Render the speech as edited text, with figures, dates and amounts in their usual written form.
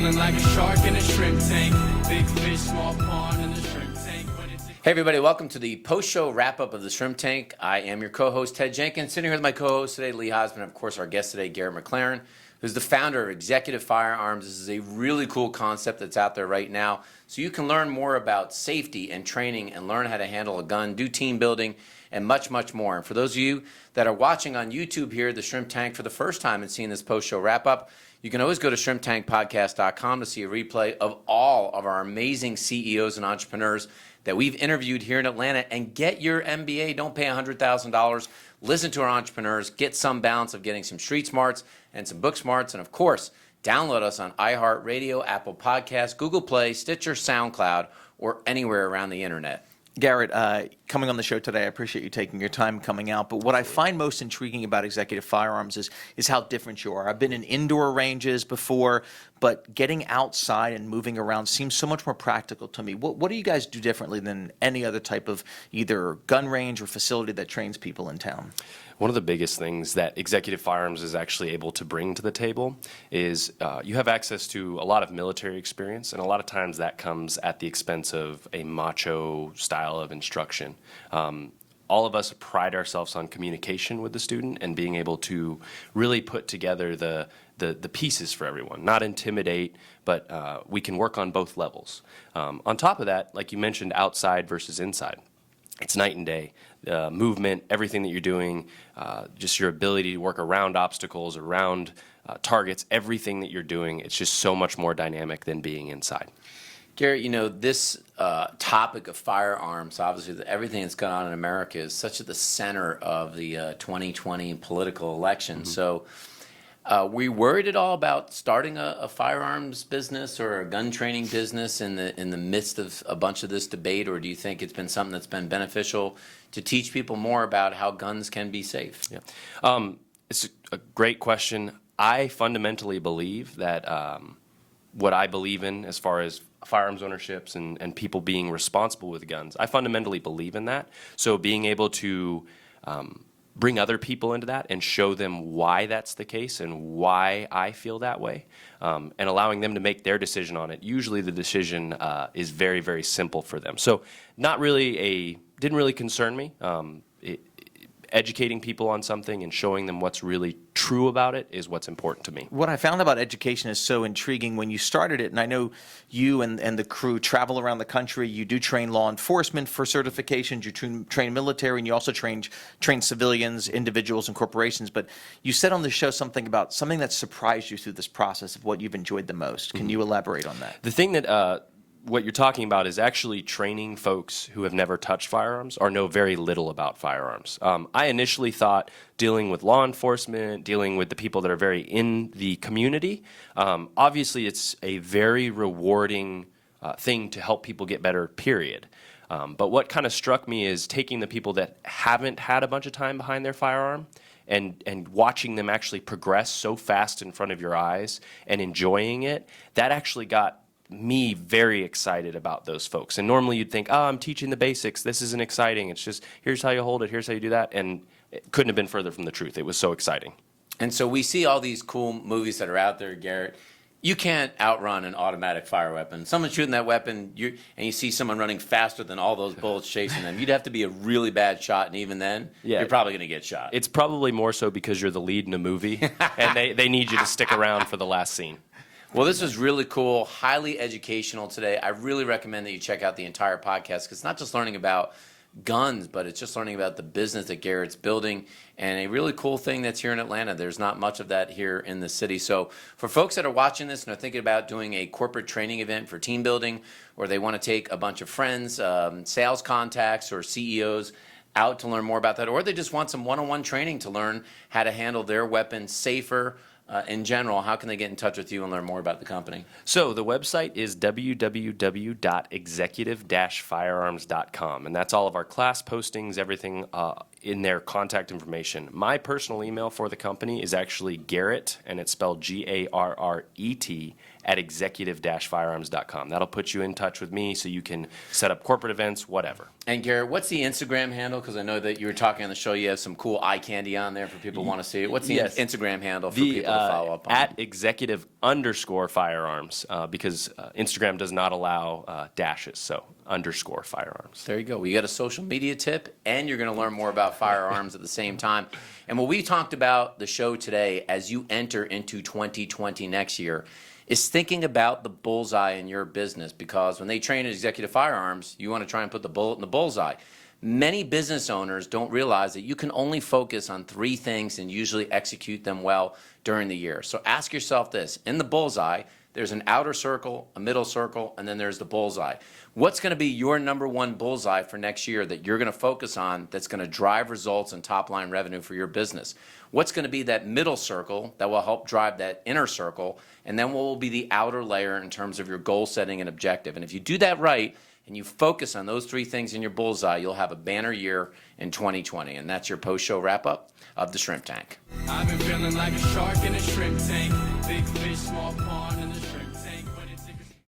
feeling like a shark in a shrimp tank. Big fish, small pond in the shrimp tank. Hey everybody, welcome to the post-show wrap-up of the Shrimp Tank. I am your co-host, Ted Jenkins, sitting here with my co-host today, Lee Hosman, and of course our guest today, Garret Mclaren, who's the founder of Executive Firearms. This is a really cool concept that's out there right now. So you can learn more about safety and training and learn how to handle a gun, do team building, and much, much more. And for those of you that are watching on YouTube here, the Shrimp Tank, for the first time and seeing this post-show wrap-up, you can always go to shrimptankpodcast.com to see a replay of all of our amazing CEOs and entrepreneurs that we've interviewed here in Atlanta, and get your MBA. Don't pay $100,000. Listen to our entrepreneurs. Get some balance of getting some street smarts and some book smarts. And of course, download us on iHeartRadio, Apple Podcasts, Google Play, Stitcher, SoundCloud, or anywhere around the internet. Garret, coming on the show today, I appreciate you taking your time coming out. But what I find most intriguing about Executive Firearms is how different you are. I've been in indoor ranges before, but getting outside and moving around seems so much more practical to me. What do you guys do differently than any other type of either gun range or facility that trains people in town? One of the biggest things that Executive Firearms is actually able to bring to the table is you have access to a lot of military experience, and a lot of times that comes at the expense of a macho style of instruction. All of us pride ourselves on communication with the student and being able to really put together the pieces for everyone, not intimidate, but we can work on both levels. On top of that, like you mentioned, outside versus inside. It's night and day. Movement, everything that you're doing, just your ability to work around obstacles, around targets, everything that you're doing, it's just so much more dynamic than being inside. Garret, you know, this topic of firearms, obviously everything that's gone on in America is such at the center of the 2020 political election. Mm-hmm. So were you worried at all about starting a firearms business or a gun training business in the midst of a bunch of this debate, or do you think it's been something that's been beneficial to teach people more about how guns can be safe? Yeah, it's a great question. I fundamentally believe that what I believe in as far as firearms ownerships and people being responsible with guns, I fundamentally believe in that. So being able to bring other people into that and show them why that's the case and why I feel that way, and allowing them to make their decision on it. Usually the decision is very, very simple for them. So didn't really concern me. Educating people on something and showing them what's really true about it is what's important to me. What I found about education is so intriguing. When you started it, and I know you and the crew travel around the country, you do train law enforcement for certifications, you train military, and you also train civilians, individuals, and corporations. But you said on the show something about something that surprised you through this process of what you've enjoyed the most. Can you elaborate on that? The thing that what you're talking about is actually training folks who have never touched firearms or know very little about firearms. I initially thought dealing with law enforcement, dealing with the people that are very in the community, obviously it's a very rewarding thing to help people get better, period. But what kind of struck me is taking the people that haven't had a bunch of time behind their firearm and watching them actually progress so fast in front of your eyes and enjoying it. That actually got me very excited about those folks. And normally you'd think, oh, I'm teaching the basics. This isn't exciting. It's just, here's how you hold it. Here's how you do that. And it couldn't have been further from the truth. It was so exciting. And so we see all these cool movies that are out there, Garret. You can't outrun an automatic fire weapon. Someone's shooting that weapon, and you see someone running faster than all those bullets chasing them. You'd have to be a really bad shot, and even then, you're probably going to get shot. It's probably more so because you're the lead in a movie, and they need you to stick around for the last scene. Well, this was really cool, highly educational today. I really recommend that you check out the entire podcast, because it's not just learning about guns, but it's just learning about the business that Garret's building, and a really cool thing that's here in Atlanta. There's not much of that here in the city. So for folks that are watching this and are thinking about doing a corporate training event for team building, or they want to take a bunch of friends, sales contacts, or CEOs out to learn more about that, or they just want some one-on-one training to learn how to handle their weapons safer, in general, how can they get in touch with you and learn more about the company? So the website is www.executive-firearms.com, and that's all of our class postings, everything in their contact information. My personal email for the company is actually Garret, and it's spelled Garret, at executive-firearms.com. That'll put you in touch with me so you can set up corporate events, whatever. And Garrett, what's the Instagram handle? Because I know that you were talking on the show, you have some cool eye candy on there for people who want to see it. What's the Yes. Instagram handle for people to follow up on? At executive_firearms, because Instagram does not allow dashes, so _firearms. There you go. Well, you got a social media tip, and you're going to learn more about firearms at the same time. And what we talked about the show today, as you enter into 2020 next year, is thinking about the bullseye in your business, because when they train at Executive Firearms, you want to try and put the bullet in the bullseye. Many business owners don't realize that you can only focus on 3 things and usually execute them well during the year. So ask yourself this: in the bullseye, there's an outer circle, a middle circle, and then there's the bullseye. What's going to be your number one bullseye for next year that you're going to focus on that's going to drive results and top-line revenue for your business? What's going to be that middle circle that will help drive that inner circle? And then what will be the outer layer in terms of your goal setting and objective? And if you do that right and you focus on those 3 things in your bullseye, you'll have a banner year in 2020. And that's your post-show wrap-up of the Shrimp Tank. I've been feeling like a shark in a shrimp tank. Big fish, small pond in the shrimp tank.